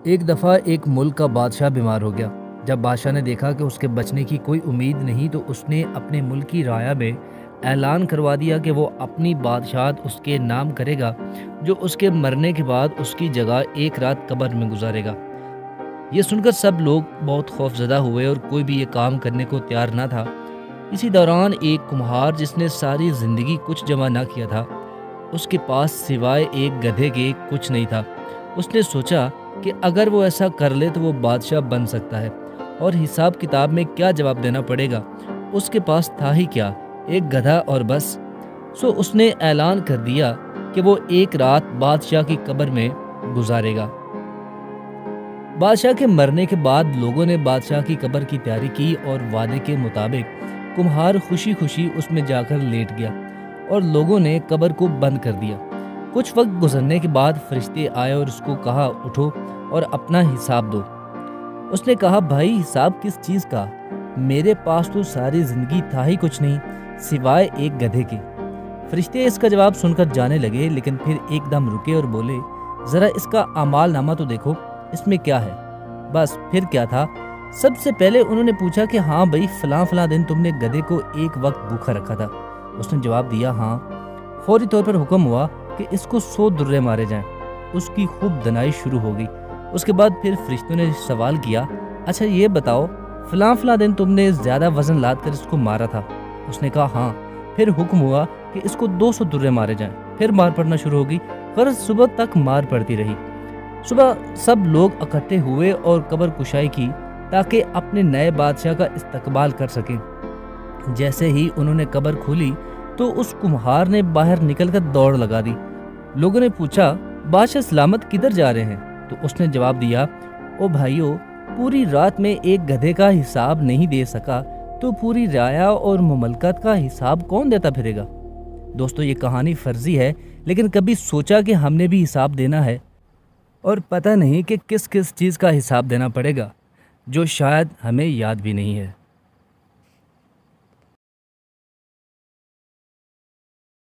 ایک دفعہ ایک ملک کا بادشاہ بیمار ہو گیا۔ جب بادشاہ نے دیکھا کہ اس کے بچنے کی کوئی امید نہیں تو اس نے اپنے ملک کی رعایا میں اعلان کروا دیا کہ وہ اپنی بادشاہت اس کے نام کرے گا، جو اس کے مرنے کے بعد اس کی جگہ ایک رات قبر میں گزارے گا۔ یہ سن کر سب لوگ بہت خوف زدہ ہوئے اور کوئی بھی یہ کام کرنے کو تیار نہ تھا۔ اسی دوران ایک کمہار جس نے ساری زندگی کچھ جمع نہ کیا تھا، اس کے پاس سوائے ایک گدھے کے کچھ نہیں تھا۔ اس نے سوچا کہ اگر وہ ایسا کر لے تو وہ بادشاہ بن سکتا ہے، اور حساب کتاب میں کیا جواب دینا پڑے گا، اس کے پاس تھا ہی کیا، ایک گدھا اور بس۔ سو اس نے اعلان کر دیا کہ وہ ایک رات بادشاہ کی قبر میں گزارے گا۔ بادشاہ کے مرنے کے بعد لوگوں نے بادشاہ کی قبر کی تیاری کی اور وعدے کے مطابق کمہار خوشی خوشی اس میں جا کر لیٹ گیا اور لوگوں نے قبر کو بند کر دیا۔ کچھ وقت گزرنے کے بعد فرشتے آئے اور اس کو کہا، اٹھو اور اپنا حساب دو۔ اس نے کہا، بھائی حساب کس چیز کا؟ میرے پاس تو ساری زندگی تھا ہی کچھ نہیں سوائے ایک گدھے کے۔ فرشتے اس کا جواب سن کر جانے لگے، لیکن پھر ایک دم رکے اور بولے، ذرا اس کا اعمال نامہ تو دیکھو، اس میں کیا ہے؟ بس پھر کیا تھا؟ سب سے پہلے انہوں نے پوچھا کہ ہاں بھائی فلاں دن تم نے گدھے کو ایک وقت بھوکا رکھا تھا۔ اس نے جواب دیا، ہاں۔ فوری طور پر حکم ہوا کہ اس کو 100 درے مارے جائیں۔ اس کی خوب دنائی شروع ہو گئی۔ اس کے بعد پھر فرشتوں نے سوال کیا، اچھا یہ بتاؤ فلاں دن تم نے زیادہ وزن لاد کر اس کو مارا تھا؟ اس نے کہا ہاں۔ پھر حکم ہوا کہ اس کو 200 درے مارے جائیں۔ پھر مار پڑنا شروع ہو گئی، غرض صبح تک مار پڑتی رہی۔ صبح سب لوگ اکٹھے ہوئے اور قبر کشائی کی تاکہ اپنے نئے بادشاہ کا استقبال کر سکیں۔ جیسے ہی انہوں نے قبر کھولی تو اس کمہار نے باہر نکل کر دوڑ لگا دی۔ لوگوں نے پوچھا، بادشاہ سلامت کدھر جا رہے ہیں؟ تو اس نے جواب دیا، او بھائیو، پوری رات میں ایک گدھے کا حساب نہیں دے سکا تو پوری رعایا اور مملکت کا حساب کون دیتا پھرے گا؟ دوستو، یہ کہانی فرضی ہے، لیکن کبھی سوچا کہ ہم نے بھی حساب دینا ہے اور پتہ نہیں کہ کس کس چیز کا حساب دینا پڑے گا، جو شاید ہمیں یاد بھی نہیں ہے۔